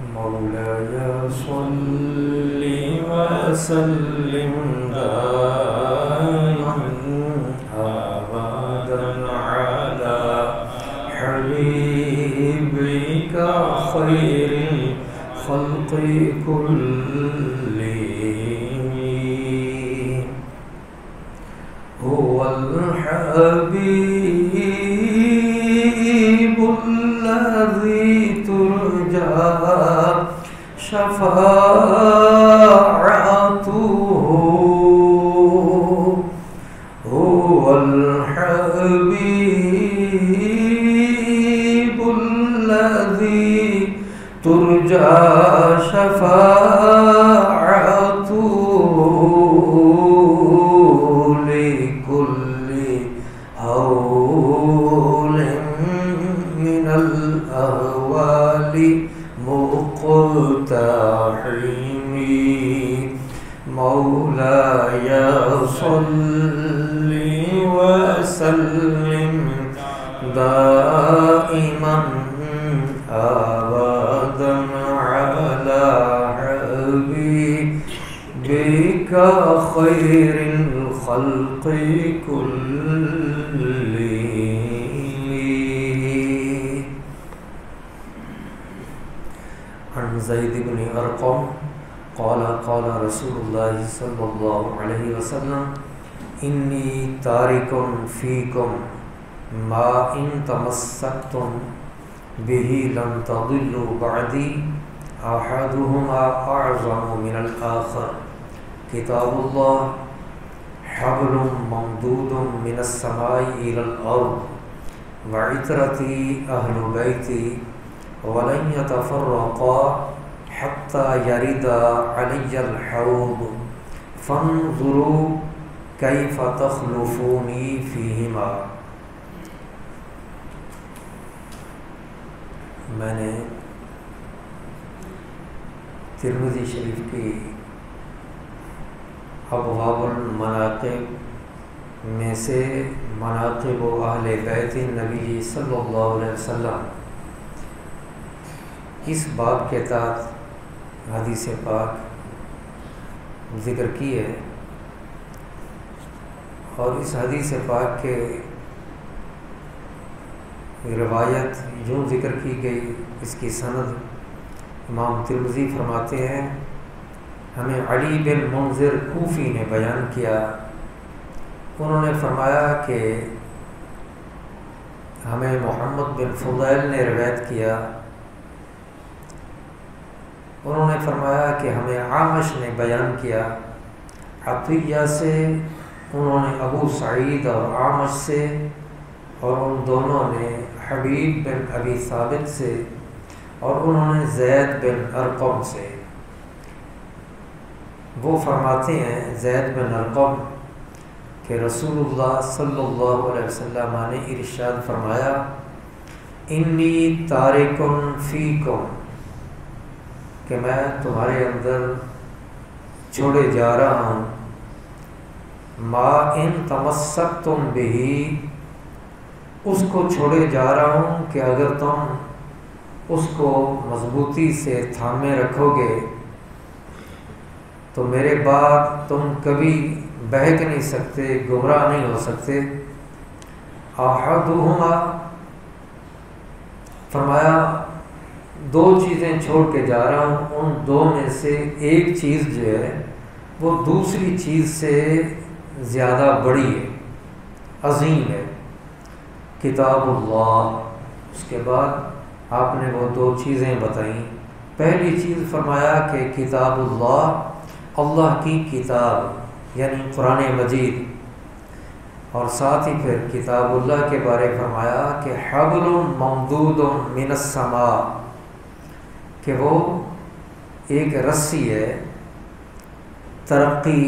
مولاي صل وسلم دائما أبدا على حبيبك خير الخلق كلهم. هو الحبيب الذي ترجى شفاعته. هو الحبيب الذي ترجى شفاعته لكل هول من الأهوال مقتحم. مولاي صل وسلم دائما أبدا على حبيبك خير الخلق كلهم. عن زيد بن أرقم قال قال رسول الله صلى الله عليه وسلم إني تارك فيكم ما إن تمسكتم به لن تضلوا بعدي أحدهما أعظم من الآخر كتاب الله حبل ممدود من السماء إلى الأرض وعترتي أهل بيتي ولن يتفرقا حتى يرد علي الحوض فانظروا كيف تخلفوني فيهما. میں نے ترمذی شریف کی ابواب المناقب میں سے مناقب و اہل بیت نبی صلی اللہ علیہ وسلم اس باب کے تحت حدیث پاک ذکر کی ہے، اور اس حدیث پاک کے روایت یوں ذکر کی گئی، اس کی سند امام ترمذی فرماتے ہیں ہمیں علی بن منذر کوفی نے بیان کیا. انہوں نے فرمایا کہ ہمیں محمد بن فضیل نے روایت کیا. انہوں نے فرمایا کہ ہمیں عامش نے بیان کیا عطیہ سے. انہوں نے ابو سعید اور عامش سے، اور ان دونوں نے حبیب بن ابی ثابت سے، اور انہوں نے زید بن ارقم سے. وہ فرماتے ہیں زید بن ارقم کہ رسول اللہ صلی اللہ علیہ وسلم نے ارشاد فرمایا انی تارکن فیکم، کہ میں تمہارے اندر چھوڑے جا رہا ہوں ما ان تمسکتم بہی، اس کو چھوڑے جا رہا ہوں کہ اگر تم اس کو مضبوطی سے تھامے رکھو گے تو میرے بعد تم کبھی بہک نہیں سکتے، گمراہ نہیں ہو سکتے. احدہما، فرمایا دو چیزیں چھوڑ کے جا رہا ہوں، ان دو میں سے ایک چیز جو ہے وہ دوسری چیز سے زیادہ بڑی ہے، عظیم ہے، کتاب اللہ. اس کے بعد آپ نے وہ دو چیزیں بتائیں. پہلی چیز فرمایا کہ کتاب اللہ، اللہ کی کتاب یعنی قرآن مجید، اور ساتھ ہی پھر کتاب اللہ کے بارے فرمایا کہ حبل ممدود من السماء، کہ وہ ایک رسی ہے، ترقی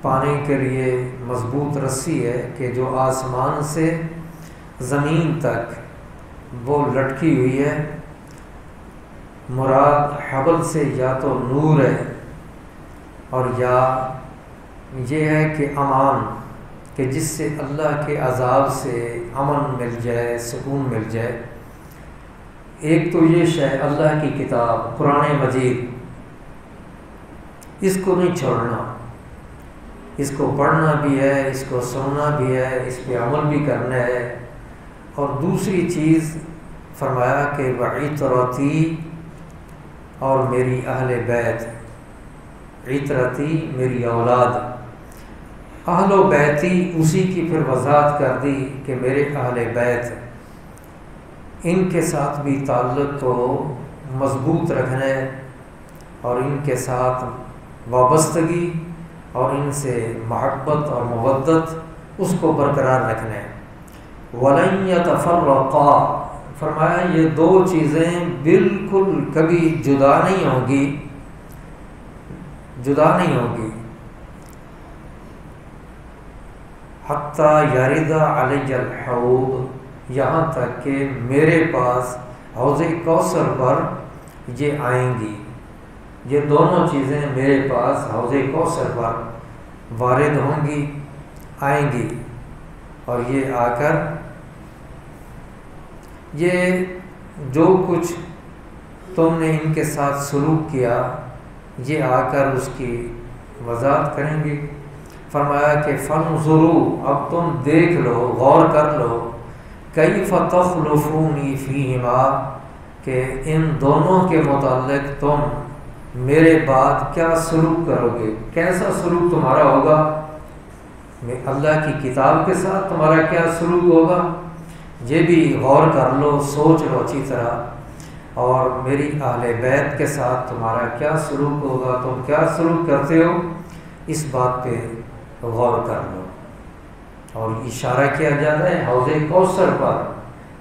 پانے کے لیے مضبوط رسی ہے کہ جو آسمان سے زمین تک وہ لٹکی ہوئی ہے. مراد حبل سے یا تو نور ہے اور یا یہ ہے کہ امان، کہ جس سے اللہ کے عذاب سے امن مل جائے، سکون مل جائے. ایک تو یہ شے اللہ کی کتاب قرآن مجید، اس کو نہیں چھوڑنا، اس کو پڑھنا بھی ہے، اس کو سننا بھی ہے، اس پہ عمل بھی کرنا ہے۔ اور دوسری چیز فرمایا کہ وعطرتی، اور میری اہل بیت، عطرتی میری اولاد، اہل و بیتی اسی کی پھر وضاحت کر دی کہ میرے اہل بیت، ان کے ساتھ بھی تعلق کو مضبوط رکھنا ہے اور ان کے ساتھ وابستگی اور ان سے محبت اور مودت اس کو برقرار رکھنا ہے۔ وَلَن يَتَفَرَّقَا، فرمایا یہ دو چیزیں بالکل کبھی جدا نہیں ہوں گی، جدا نہیں ہوں گی، حَتَّى يَرِدَ عَلَيَّ الْحَوْض، یہاں تک کہ میرے پاس حوض کوثر پر یہ آئیں گی، یہ دونوں چیزیں میرے پاس حوض کوثر پر وارد ہوں گی، آئیں گی، اور یہ آ کر یہ جو کچھ تم نے ان کے ساتھ سلوک کیا یہ آ کر اس کی وضاحت کریں گی۔ فرمایا کہ فانظروا، اب تم دیکھ لو، غور کر لو، کیف تخلفونی فیہما، کہ ان دونوں کے متعلق تم میرے بعد کیا سلوک کرو گے، کیسا سلوک تمہارا ہوگا، اللہ کی کتاب کے ساتھ تمہارا کیا سلوک ہوگا، یہ بھی غور کر لو، سوچ لو اچھی طرح، اور میری اہل بیت کے ساتھ تمہارا کیا سلوک ہوگا، تم کیا سلوک کرتے ہو، اس بات پہ غور کر لو۔ اور اشارہ کیا جاتا ہے حوض کوثر پر،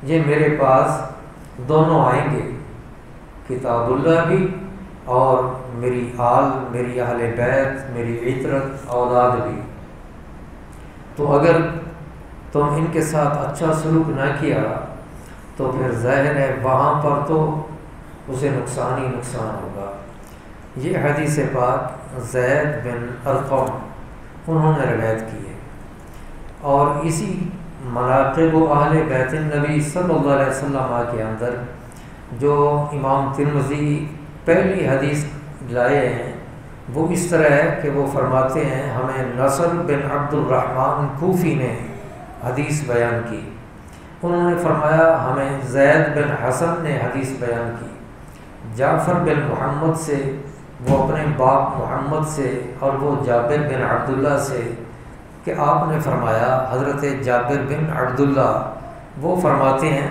یہ میرے پاس دونوں آئیں گے، کتاب اللہ بھی اور میری آل، میری اہل بیت، میری عطرت، اولاد بھی۔ تو اگر تم ان کے ساتھ اچھا سلوک نہ کیا تو پھر ظاہر ہے وہاں پر تو اسے نقصان ہی نقصان ہوگا۔ یہ حدیث پاک زید بن ارقم انہوں نے روایت کی ہے، اور اسی مناقب و اہل بیت النبی صلی اللہ علیہ وسلم کے اندر جو امام ترمذی پہلی حدیث لائے ہیں وہ اس طرح ہے کہ وہ فرماتے ہیں ہمیں نصر بن عبد الرحمن کوفی نے حدیث بیان کی، انہوں نے فرمایا ہمیں زید بن حسن نے حدیث بیان کی، جعفر بن محمد سے، وہ اپنے باپ محمد سے، اور وہ جابر بن عبداللہ سے کہ آپ نے فرمایا، حضرت جابر بن عبداللہ وہ فرماتے ہیں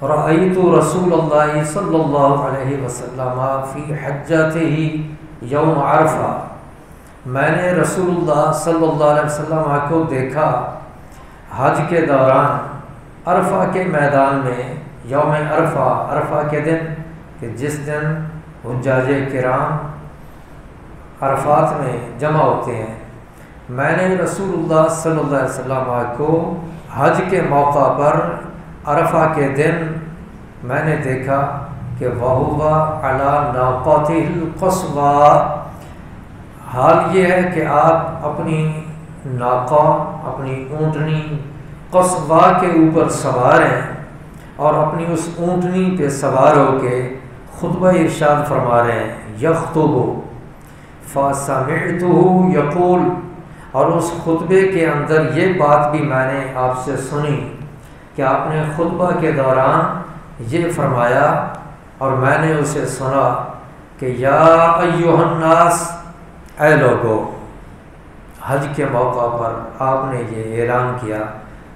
رأیت رسول اللہ صلی اللہ علیہ وسلم فی حجتہ یوم عرفہ، میں نے رسول اللہ صلی اللہ علیہ وسلم کو دیکھا حج کے دوران عرفہ کے میدان میں، یوم عرفہ، عرفہ کے دن کہ جس دن حجاج کرام عرفات میں جمع ہوتے ہیں، میں نے رسول اللہ صلی اللہ علیہ وسلم کو حج کے موقع پر عرفہ کے دن میں نے دیکھا کہ وَهُوَ عَلَى نَاقَتِهِ الْقَصْوَىٰ، حال یہ ہے کہ آپ اپنی ناقہ، اپنی اونٹنی قصبہ کے اوپر سوار ہیں، اور اپنی اس اونٹنی پہ سوار ہو کے خطبہ ارشاد فرما رہے ہیں، یخطب فَسَمِعْتُهُ یقول، اور اس خطبے کے اندر یہ بات بھی میں نے آپ سے سنی کہ آپ نے خطبہ کے دوران یہ فرمایا، اور میں نے اسے سنا کہ یا ایھا الناس، اے لوگو، حج کے موقع پر آپ نے یہ اعلان کیا،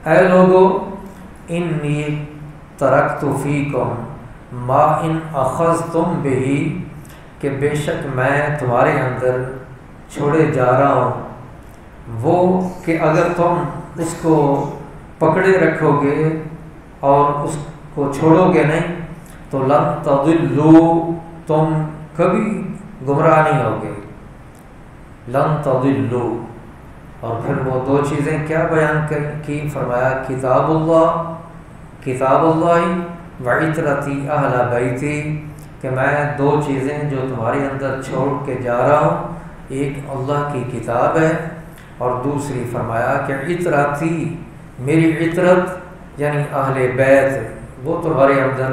اے لوگو، انی ترکت فیکم ما ان اخذتم بہ، کہ بے شک میں تمہارے اندر چھوڑے جا رہا ہوں وہ کہ اگر تم اس کو پکڑے رکھو گے اور اس کو چھوڑو گے نہیں تو لن تضلوا، تم کبھی گمراہ نہیں ہوگے، لن تضلوا۔ اور پھر وہ دو چیزیں کیا بیان کی، فرمایا کتاب اللہ، کتاب اللہ وعطرتی اہل بیتی، کہ میں دو چیزیں جو تمہارے اندر چھوڑ کے جا رہا ہوں، ایک اللہ کی کتاب ہے، اور دوسری فرمایا کہ عطرتی، میری عطرت یعنی اہل بیت، وہ تمہارے اندر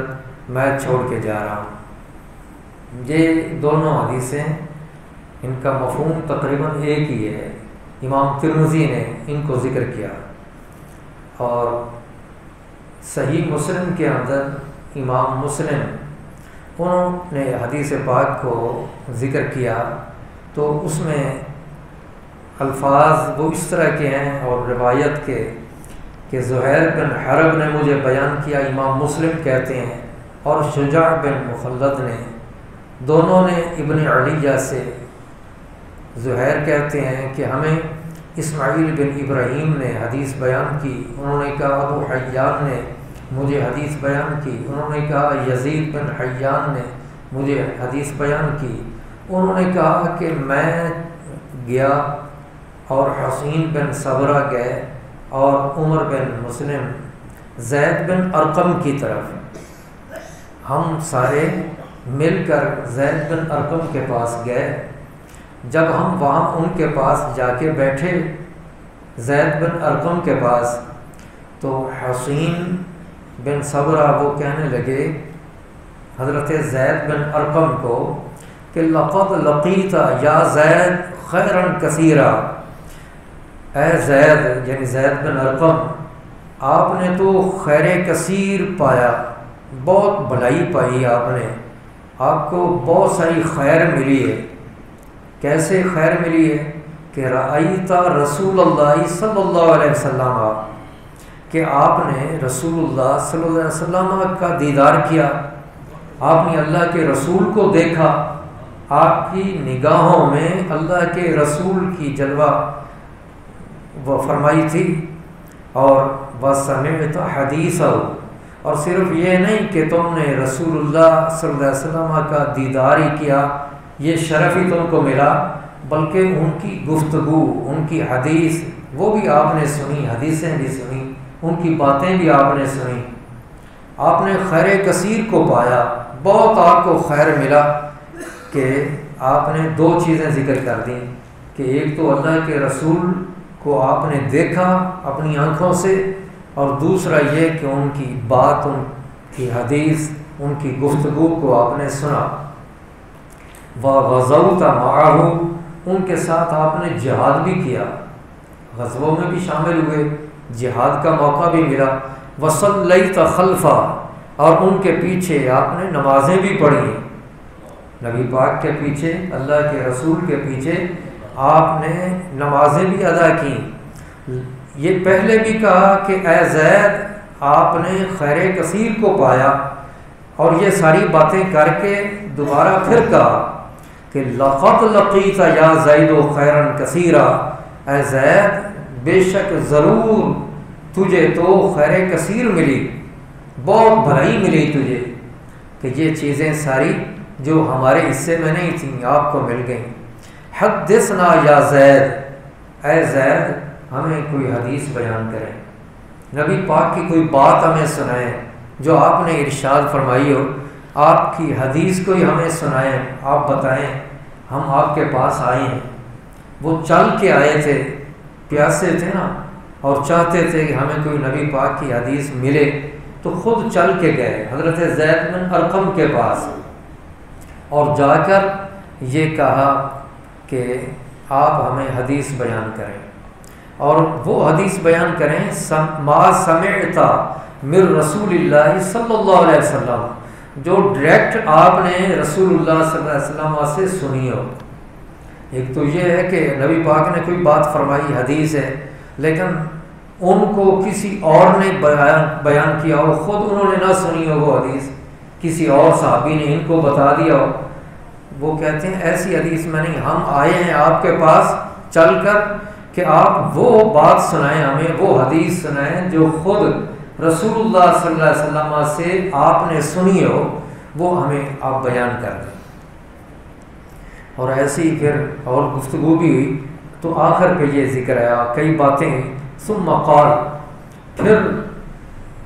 میں چھوڑ کے جا رہا ہوں۔ یہ دونوں حدیثیں ان کا مفہوم تقریباً ایک ہی ہے، امام ترمذی نے ان کو ذکر کیا، اور صحیح مسلم کے اندر امام مسلم انہوں نے حدیث پاک کو ذکر کیا تو اس میں الفاظ وہ اس طرح کے ہیں اور روایت کے کہ زہیر بن حرب نے مجھے بیان کیا، امام مسلم کہتے ہیں، اور شجاع بن مخلد نے، دونوں نے ابن علیہ سے، زہیر کہتے ہیں کہ ہمیں اسماعیل بن ابراہیم نے حدیث بیان کی، انہوں نے کہا ابو حیان نے مجھے حدیث بیان کی، انہوں نے کہا یزید بن حیان نے مجھے حدیث بیان کی، انہوں نے کہا کہ میں گیا اور حسین بن صبرہ گئے اور عمر بن مسلم زید بن ارقم کی طرف، ہم سارے مل کر زید بن ارقم کے پاس گئے۔ جب ہم وہاں ان کے پاس جا کے بیٹھے زید بن ارقم کے پاس، تو حسین بن صبرہ وہ کہنے لگے حضرت زید بن ارقم کو کہ لقد لقیت یا زید خیرا کثیرا، اے زید یعنی زید بن ارقم آپ نے تو خیر کثیر پایا، بہت بھلائی پائی آپ نے، آپ کو بہت ساری خیر ملی ہے۔ کیسے خیر ملی ہے کہ رأیت رسول اللہ صلی اللہ علیہ وسلم، کہ آپ نے رسول اللہ صلی اللہ علیہ وسلم کا دیدار کیا، آپ نے اللہ کے رسول کو دیکھا، آپ کی نگاہوں میں اللہ کے رسول کی جلوہ وہ فرمائی تھی، اور وسمعت حدیثہ، اور صرف یہ نہیں کہ تم نے رسول اللہ صلی اللہ علیہ وسلم کا دیدار ہی کیا، یہ شرف ہی تم کو ملا، بلکہ ان کی گفتگو، ان کی حدیث وہ بھی آپ نے سنی، حدیثیں بھی سنی، ان کی باتیں بھی آپ نے سنی، آپ نے خیر کثیر کو پایا، بہت آپ کو خیر ملا۔ کہ آپ نے دو چیزیں ذکر کر دیں کہ ایک تو اللہ کے رسول کو آپ نے دیکھا اپنی آنکھوں سے، اور دوسرا یہ کہ ان کی بات، ان کی حدیث، ان کی گفتگو کو آپ نے سنا۔ وَغَزَوْتَ مَعَهُ، ان کے ساتھ آپ نے جہاد بھی کیا، غزووں میں بھی شامل ہوئے، جہاد کا موقع بھی ملا۔ وَصَلَّيْتَ خَلْفَهُ، اور ان کے پیچھے آپ نے نمازیں بھی پڑھی، نبی پاک کے پیچھے، اللہ کے رسول کے پیچھے آپ نے نمازیں بھی ادا کی۔ یہ پہلے بھی کہا کہ اے زید آپ نے خیر کثیر کو پایا، اور یہ ساری باتیں کر کے دوبارہ پھر کہا کہ لقد لقیت یا زید خیرا کثیرا، اے زید بے شک ضرور تجھے تو خیر کثیر ملی، بہت بھلائی ملی تجھے، کہ یہ چیزیں ساری جو ہمارے حصے میں نہیں تھیں آپ کو مل گئیں۔ حدثنا یا زید، اے زید ہمیں کوئی حدیث بیان کریں، نبی پاک کی کوئی بات ہمیں سنائیں جو آپ نے ارشاد فرمائی ہو، آپ کی حدیث کوئی ہمیں سنائیں، آپ بتائیں، ہم آپ کے پاس آئے ہیں۔ وہ چل کے آئے تھے، پیاسے تھے نا، اور چاہتے تھے کہ ہمیں کوئی نبی پاک کی حدیث ملے، تو خود چل کے گئے حضرت زید بن ارقم کے پاس، اور جا کر یہ کہا کہ آپ ہمیں حدیث بیان کریں، اور وہ حدیث بیان کریں ما سمعت من رسول اللہ صلی اللہ علیہ وسلم، جو ڈائریکٹ آپ نے رسول اللہ صلی اللہ علیہ وسلم سے سنی ہو۔ ایک تو یہ ہے کہ نبی پاک نے کوئی بات فرمائی، حدیث ہے، لیکن ان کو کسی اور نے بیان کیا ہو، خود انہوں نے نہ سنی ہو وہ حدیث، کسی اور صحابی نے ان کو بتا دیا ہو۔ وہ کہتے ہیں ایسی حدیث میں نہیں، ہم آئے ہیں آپ کے پاس چل کر کہ آپ وہ بات سنائیں ہمیں، وہ حدیث سنائیں جو خود رسول اللہ صلی اللہ علیہ وسلم سے آپ نے سنی ہو، وہ ہمیں آپ بیان کر دیں۔ اور ایسی پھر اور گفتگو بھی ہوئی، تو آخر پہ یہ ذکر آیا، کئی باتیں۔ ثم قال، پھر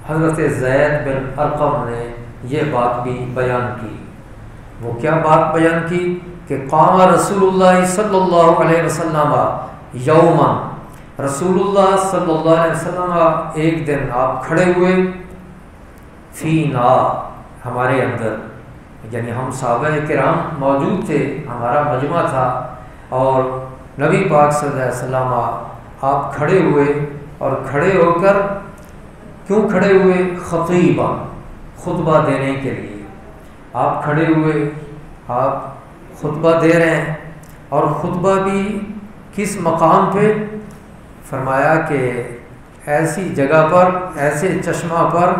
حضرت زید بن ارقم نے یہ بات بھی بیان کی۔ وہ کیا بات بیان کی کہ قام رسول اللہ صلی اللہ علیہ وسلم یوما، رسول اللہ صلی اللہ علیہ وسلم ایک دن آپ کھڑے ہوئے، فینا ہمارے اندر، یعنی ہم صحابہ کرام موجود تھے، ہمارا مجمع تھا، اور نبی پاک صلی اللہ علیہ وسلم آپ کھڑے ہوئے، اور کھڑے ہو کر کیوں کھڑے ہوئے؟ خطیبا، خطبہ دینے کے لیے آپ کھڑے ہوئے، آپ خطبہ دے رہے ہیں، اور خطبہ بھی کس مقام پہ؟ فرمایا کہ ایسی جگہ پر، ایسے چشمہ پر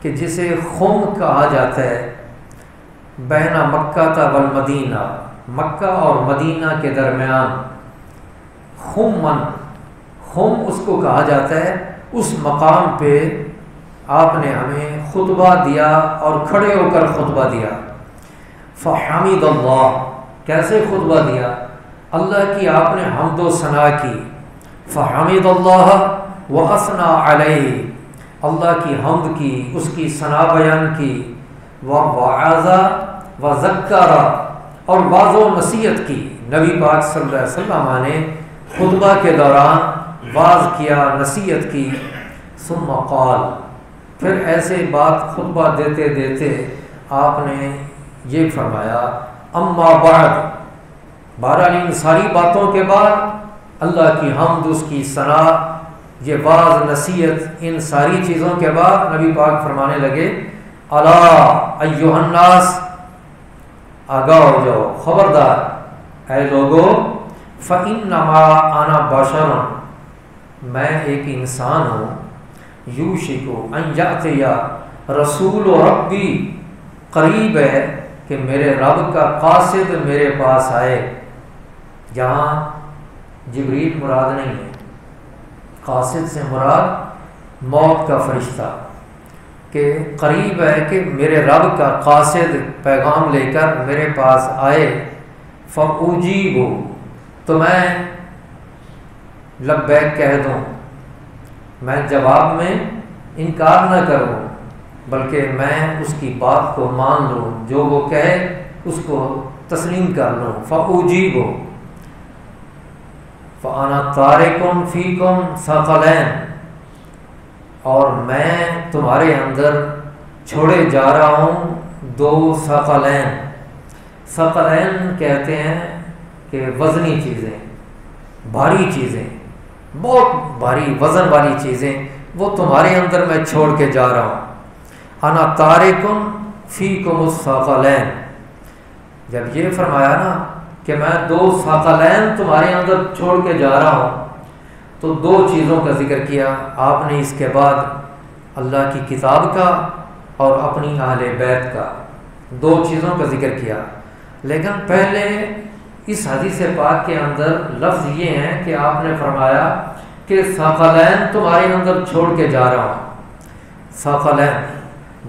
کہ جسے خم کہا جاتا ہے، بین مکہ والمدینہ، مکہ اور مدینہ کے درمیان، خم اس کو کہا جاتا ہے، اس مقام پہ آپ نے ہمیں خطبہ دیا اور کھڑے ہو کر خطبہ دیا۔ فحمد اللہ، کیسے خطبہ دیا؟ اللہ کی آپ نے حمد و ثنا کی، فحمد اللہ واثنى علیہ، اللہ کی حمد کی، اس کی ثنا بیان کی، ووعظ وذکر، اور واعظ و نصیحت کی۔ نبی پاک صلی اللہ علیہ وسلم نے خطبہ کے دوران واعظ کیا، نصیحت کی۔ ثم قال، پھر ایسے بات خطبہ دیتے دیتے آپ نے یہ فرمایا، اما بعد، بہرحال ان ساری باتوں کے بعد اللہ کی حمد، اس کی ثنا، یہ واعظ نصیحت، ان ساری چیزوں کے بعد نبی پاک فرمانے لگے، الا ایھا الناس، آگاہ ہو جاؤ، خبردار اے لوگو، فانما انا بشر، میں ایک انسان ہوں، یوشک ان یاتی رسول ربی، قریب ہے کہ میرے رب کا قاصد میرے پاس آئے۔ یہاں جبریل مراد نہیں ہے، قاصد سے مراد موت کا فرشتہ، کہ قریب ہے کہ میرے رب کا قاصد پیغام لے کر میرے پاس آئے، فاجیبہ، تو میں لبیک کہہ دوں، میں جواب میں انکار نہ کروں، بلکہ میں اس کی بات کو مان لوں، جو وہ کہے اس کو تسلیم کر لوں۔ فاجیبہ فانا تارک فیکم ثقلین، اور میں تمہارے اندر چھوڑے جا رہا ہوں دو ثقلین۔ ثقلین کہتے ہیں کہ وزنی چیزیں، بھاری چیزیں، بہت بھاری وزن والی چیزیں، وہ تمہارے اندر میں چھوڑ کے جا رہا ہوں۔ انا تارک فیکم الثقلین، جب یہ فرمایا نا کہ میں دو ثقلین تمہارے اندر چھوڑ کے جا رہا ہوں، تو دو چیزوں کا ذکر کیا آپ نے، اس کے بعد اللہ کی کتاب کا اور اپنی اہل بیت کا، دو چیزوں کا ذکر کیا۔ لیکن پہلے اس حدیث پاک کے اندر لفظ یہ ہیں کہ آپ نے فرمایا کہ ثقلین تمہارے اندر چھوڑ کے جا رہا ہوں۔ ثقلین،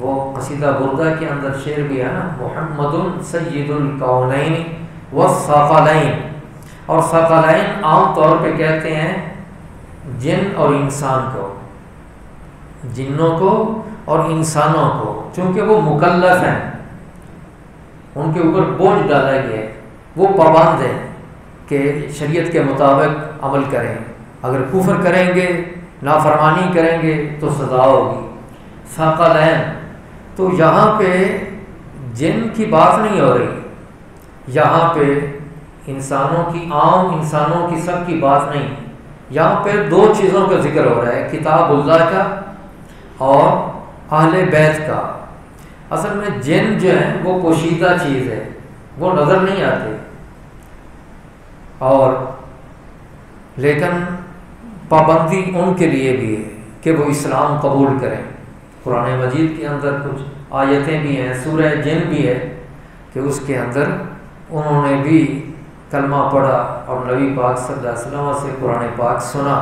وہ قصیدہ بردہ کے اندر شعر بھی ہے نا، محمد سید الکونین والثقلین، اور ثقلین عام طور پہ کہتے ہیں جن اور انسان کو، جنوں کو اور انسانوں کو، چونکہ وہ مکلف ہیں، ان کے اوپر بوجھ ڈالا گیا ہے، وہ پابند ہیں کہ شریعت کے مطابق عمل کریں، اگر کفر کریں گے، نافرمانی کریں گے تو سزا ہوگی۔ ثقلین، تو یہاں پہ جن کی بات نہیں ہو رہی، یہاں پہ انسانوں کی، عام انسانوں کی، سب کی بات نہیں، یہاں پہ دو چیزوں کا ذکر ہو رہا ہے، کتاب اللہ کا اور اہل بیت کا۔ اصل میں جن جو ہیں وہ پوشیدہ چیز ہے، وہ نظر نہیں آتے، اور لیکن پابندی ان کے لیے بھی ہے کہ وہ اسلام قبول کریں۔ قرآن مجید کے اندر کچھ آیتیں بھی ہیں، سورہ جن بھی ہے کہ اس کے اندر انہوں نے بھی کلمہ پڑھا اور نبی پاک صلی اللہ علیہ وسلم سے قرآن پاک سنا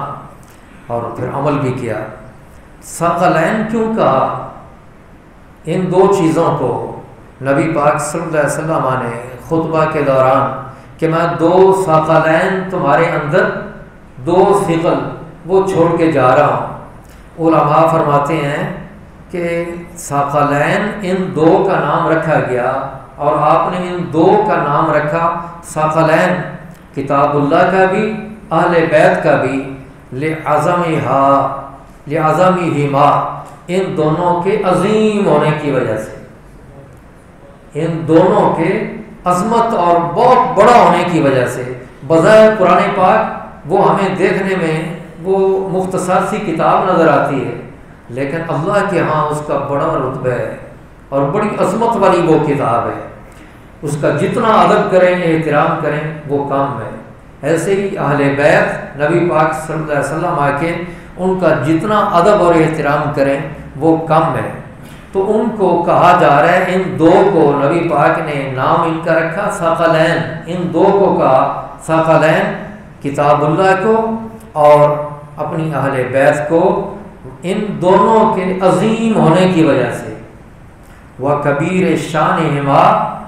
اور پھر عمل بھی کیا۔ ثقلین کیوں کہا؟ ان دو چیزوں کو نبی پاک صلی اللہ علیہ وسلم نے خطبہ کے دوران کہ میں دو ثقلین تمہارے اندر، دو ثقل وہ چھوڑ کے جا رہا ہوں۔ علماء فرماتے ہیں کہ ثقلین ان دو کا نام رکھا گیا، اور آپ نے ان دو کا نام رکھا ثقلین، کتاب اللہ کا بھی اہل بیت کا بھی، لعظمہما، ان دونوں کے عظیم ہونے کی وجہ سے، ان دونوں کے عظمت اور بہت بڑا ہونے کی وجہ سے۔ بظاہر قرآن پاک وہ ہمیں دیکھنے میں وہ مختصر سی کتاب نظر آتی ہے، لیکن اللہ کے ہاں اس کا بڑا رتبہ ہے اور بڑی عظمت والی وہ کتاب ہے۔ اس کا جتنا ادب کریں، احترام کریں، وہ کم ہے۔ ایسے ہی اہل بیت نبی پاک صلی اللہ علیہ وسلم آ کے ان کا جتنا ادب اور احترام کریں وہ کم ہے۔ تو ان کو کہا جا رہا ہے، ان دو کو نبی پاک نے نام ان کا رکھا ثقلین، ان دو کو کہا ثقلین، کتاب اللہ کو اور اپنی اہل بیت کو، ان دونوں کے عظیم ہونے کی وجہ سے، وَكَبِيرِ شَانِهِمَا،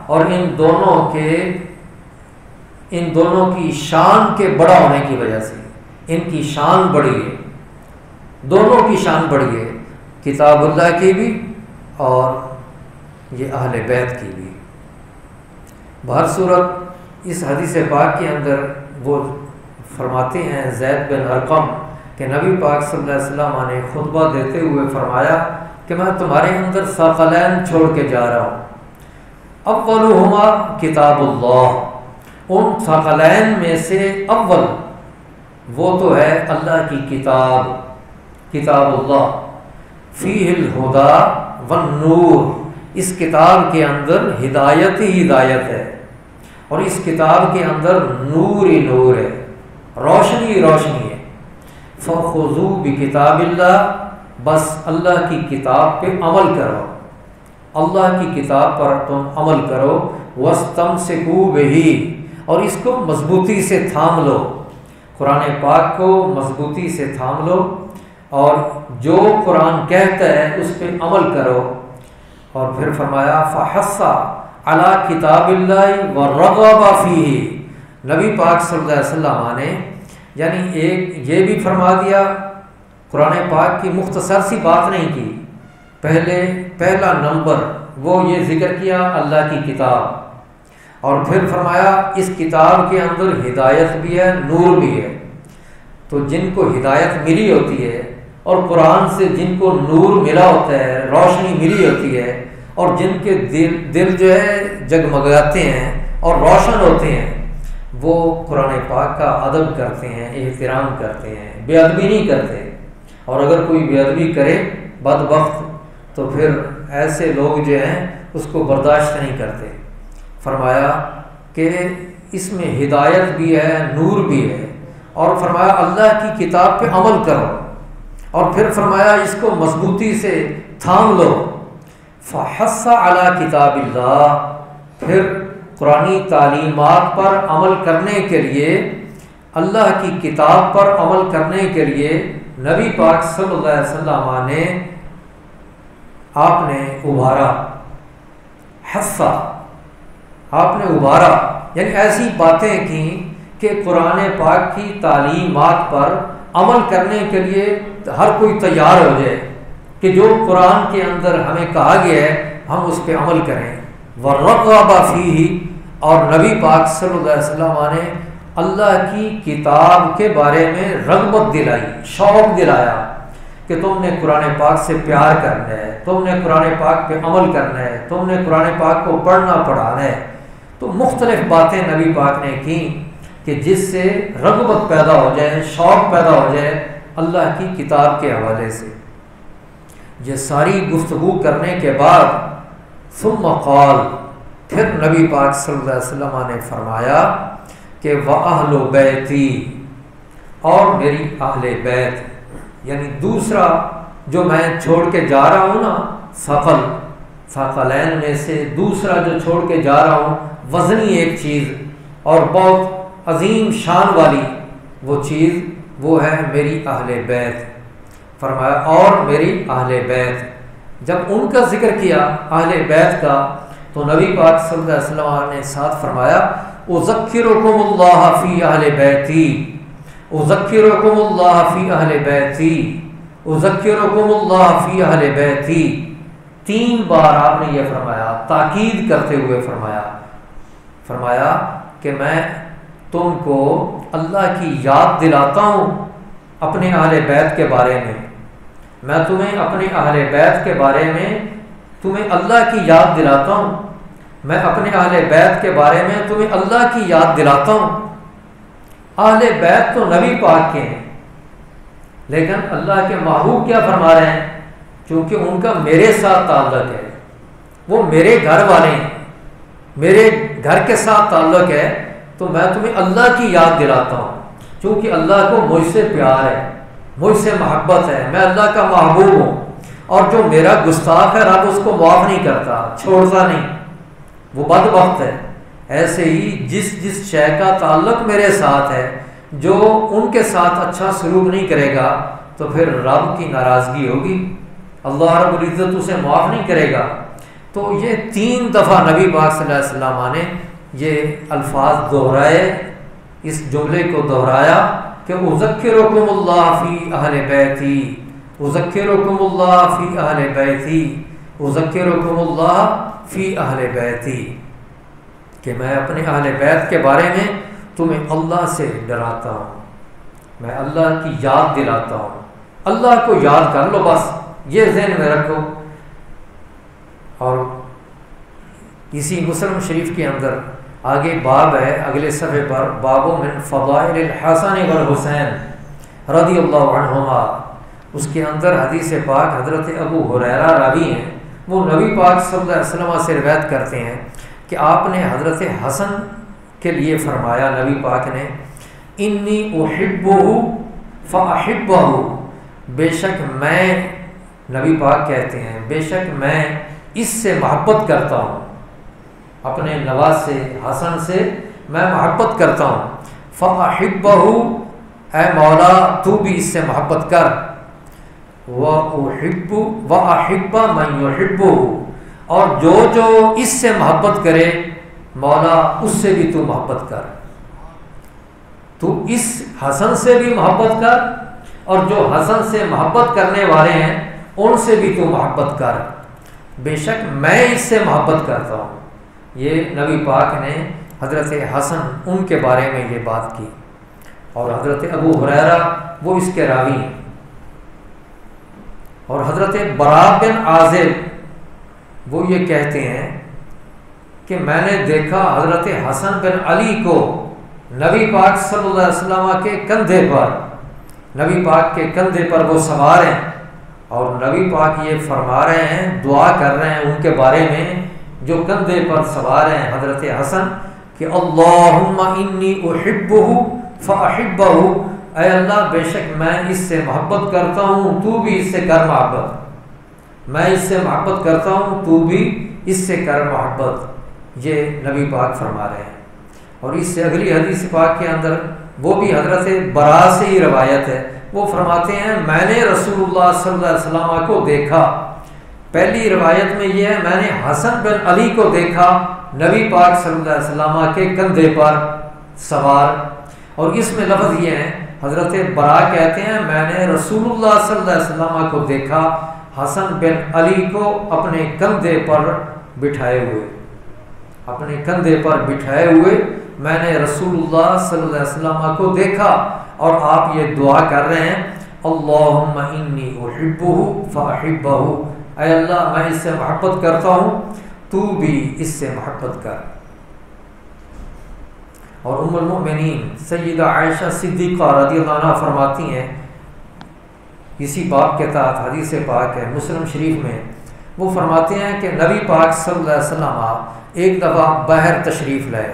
اور ان دونوں کی شان کے بڑا ہونے کی وجہ سے، ان کی شان بڑی ہے، دونوں کی شان بڑی ہے، کتاب اللہ کی بھی اور یہ اہل بیت کی بھی۔ بہر صورت اس حدیث پاک کے اندر وہ فرماتے ہیں زید بن ارقم کہ نبی پاک صلی اللہ علیہ وسلم نے خطبہ دیتے ہوئے فرمایا کہ میں تمہارے اندر ثقلین چھوڑ کے جا رہا ہوں، اولہما کتاب اللہ، ان ثقلین میں سے اول وہ تو ہے اللہ کی کتاب، کتاب اللہ، فیہ الہدی والنور، اس کتاب کے اندر ہدایت ہی ہدایت ہے اور اس کتاب کے اندر نور ہی نور ہے، روشنی ہی روشنی ہے۔ فخذوا بکتاب اللہ، بس اللہ کی کتاب پہ عمل کرو، اللہ کی کتاب پر تم عمل کرو، واستمسکوا بہ، اور اس کو مضبوطی سے تھام لو، قرآن پاک کو مضبوطی سے تھام لو اور جو قرآن کہتا ہے اس پہ عمل کرو۔ اور پھر فرمایا فحث علی کتاب اللہ ورغب فیہ، نبی پاک صلی اللہ علیہ وسلم نے یعنی ایک یہ بھی فرما دیا، قرآن پاک کی مختصر سی بات نہیں کی، پہلا نمبر وہ یہ ذکر کیا اللہ کی کتاب، اور پھر فرمایا اس کتاب کے اندر ہدایت بھی ہے، نور بھی ہے۔ تو جن کو ہدایت ملی ہوتی ہے اور قرآن سے جن کو نور ملا ہوتا ہے، روشنی ملی ہوتی ہے، اور جن کے دل جو ہے جگمگاتے ہیں اور روشن ہوتے ہیں، وہ قرآن پاک کا ادب کرتے ہیں، احترام کرتے ہیں، بے ادبی نہیں کرتے۔ اور اگر کوئی بے ادبی کرے بدبخت تو پھر ایسے لوگ جو ہیں اس کو برداشت نہیں کرتے۔ فرمایا کہ اس میں ہدایت بھی ہے، نور بھی ہے، اور فرمایا اللہ کی کتاب پہ عمل کرو، اور پھر فرمایا اس کو مضبوطی سے تھام لو۔ فحث علی کتاب اللہ، پھر قرآنی تعلیمات پر عمل کرنے کے لیے، اللہ کی کتاب پر عمل کرنے کے لیے نبی پاک صلی اللہ علیہ وسلم نے آپ نے ابھارا، حثہ، آپ نے ابھارا، یعنی ایسی باتیں کی کہ قرآن پاک کی تعلیمات پر عمل کرنے کے لیے ہر کوئی تیار ہو جائے کہ جو قرآن کے اندر ہمیں کہا گیا ہے ہم اس پہ عمل کریں۔ وَرَغَبَ فِيهِ، اور نبی پاک صلی اللہ علیہ وسلم نے اللہ کی کتاب کے بارے میں رغبت دلائی، شوق دلایا کہ تم نے قرآن پاک سے پیار کرنا ہے، تم نے قرآن پاک پہ عمل کرنا ہے، تم نے قرآن پاک کو پڑھنا پڑھانا ہے۔ تو مختلف باتیں نبی پاک نے کی کہ جس سے رغبت پیدا ہو جائے، شوق پیدا ہو جائے اللہ کی کتاب کے حوالے سے۔ یہ ساری گفتگو کرنے کے بعد ثم قال، پھر نبی پاک صلی اللہ علیہ وسلم نے فرمایا کہ وَأَهْلُ بَيْتِي، اور میری اہل بیت، یعنی دوسرا جو میں چھوڑ کے جا رہا ہوں نا، ثقلین میں سے دوسرا جو چھوڑ کے جا رہا ہوں، وزنی ایک چیز اور بہت عظیم شان والی وہ چیز، وہ ہے میری اہل بیت۔ فرمایا اور میری اہل بیت، جب ان کا ذکر کیا اہل بیت کا تو نبی پاک صلی اللہ علیہ وسلم نے ساتھ فرمایا اذکرکم اللہ فی اہل بیتی، اذکرکم اللہ فی اہل بیتی، اذکرکم اللہ فی اہل بیتی، 3 بار آپ نے یہ فرمایا، تاکید کرتے ہوئے فرمایا کہ میں تم کو اللہ کی یاد دلاتا ہوں اپنے اہل بیت کے بارے میں۔ میں تمہیں اپنے اہل بیت کے بارے میں تمہیں اللہ کی یاد دلاتا ہوں، میں اپنے اہل بیت کے بارے میں تمہیں اللہ کی یاد دلاتا ہوں۔ اہل بیت تو نبی پاک کے ہیں، لیکن اللہ کے محبوب کیا فرما رہے ہیں؟ چونکہ ان کا میرے ساتھ تعلق ہے، وہ میرے گھر والے ہیں، میرے گھر کے ساتھ تعلق ہے، تو میں تمہیں اللہ کی یاد دلاتا ہوں، چونکہ اللہ کو مجھ سے پیار ہے، مجھ سے محبت ہے، میں اللہ کا محبوب ہوں، اور جو میرا گستاخ ہے رب اس کو معاف نہیں کرتا، چھوڑتا نہیں، وہ بدبخت ہے۔ ایسے ہی جس شے کا تعلق میرے ساتھ ہے، جو ان کے ساتھ اچھا سلوک نہیں کرے گا تو پھر رب کی ناراضگی ہوگی، اللہ رب العزت اسے معاف نہیں کرے گا۔ تو یہ 3 دفعہ نبی پاک صلی اللہ علیہ وسلم نے یہ الفاظ دہرائے، اس جملے کو دہرایا کہ اذکرکم اللہ فی اہل بیتی، اذکرکم اللہ فی اہل بیتی، اذکرکم اللہ فی اہل بیتی، کہ میں اپنے اہل بیت کے بارے میں تمہیں اللہ سے ڈراتا ہوں، میں اللہ کی یاد دلاتا ہوں۔ اللہ کو یاد کر لو، بس یہ ذہن میں رکھو۔ اور اسی مسلم شریف کے اندر آگے باب ہے، اگلے صفحے پر، باب من فضائل الحسن والحسین رضی اللہ عنہما، اس کے اندر حدیث پاک حضرت ابو ہریرہ راوی ہیں، وہ نبی پاک صلی اللہ علیہ وسلم سے روایت کرتے ہیں کہ آپ نے حضرت حسن کے لیے فرمایا، نبی پاک نے، انی احبہ فاحبہ، بے شک میں، نبی پاک کہتے ہیں، بے شک میں اس سے محبت کرتا ہوں، اپنے نواز سے حسن سے میں محبت کرتا ہوں، فاحبہ، اے مولا تو بھی اس سے محبت کر، وَأَحِبَّ مَن يُحِبُّهُ، اور جو اس سے محبت کرے مولا اس سے بھی تو محبت کر، تو اس حسن سے بھی محبت کر، اور جو حسن سے محبت کرنے والے ہیں ان سے بھی تو محبت کر، بے شک میں اس سے محبت کرتا ہوں۔ یہ نبی پاک نے حضرت حسن ان کے بارے میں یہ بات کی، اور حضرت ابو ہریرہ وہ اس کے راوی ہیں۔ اور حضرت براء بن عازب وہ یہ کہتے ہیں کہ میں نے دیکھا حضرت حسن بن علی کو نبی پاک صلی اللہ علیہ وسلم کے کندھے پر، نبی پاک کے کندھے پر وہ سوار ہیں، اور نبی پاک یہ فرما رہے ہیں، دعا کر رہے ہیں ان کے بارے میں جو کندھے پر سوار ہیں حضرت حسن، کہ اللہم انی احبہ فاحبہ، اے اللہ بے شک میں اس سے محبت کرتا ہوں، تو بھی اس سے کر محبت، میں اس سے محبت کرتا ہوں، تو بھی اس سے کر محبت، یہ نبی پاک فرما رہے ہیں۔ اور اس سے اگلی حدیث پاک کے اندر وہ بھی حضرت براء سے ہی روایت ہے، وہ فرماتے ہیں میں نے رسول اللہ صلی اللہ علیہ وسلم کو دیکھا، پہلی روایت میں یہ ہے میں نے حسن بن علی کو دیکھا نبی پاک صلی اللہ علیہ وسلم کے کندھے پر سوار، اور اس میں لفظ یہ ہے، حضرت براء کہتے ہیں میں نے رسول اللہ صلی اللہ علیہ وسلم کو دیکھا حسن بن علی کو اپنے کندھے پر بٹھائے ہوئے، اپنے کندھے پر بٹھائے ہوئے میں نے رسول اللہ صلی اللہ علیہ وسلم کو دیکھا، اور آپ یہ دعا کر رہے ہیں اللہم انی احبہ فاحبہ، اے اللہ میں اس سے محبت کرتا ہوں، تو بھی اس سے محبت کر۔ اور ام المؤمنین سیدہ عائشہ صدیقہ رضی اللہ عنہا فرماتی ہیں، اسی باب کے تحت حدیث پاک ہے مسلم شریف میں، وہ فرماتے ہیں کہ نبی پاک صلی اللہ علیہ وسلم ایک دفعہ باہر تشریف لائے،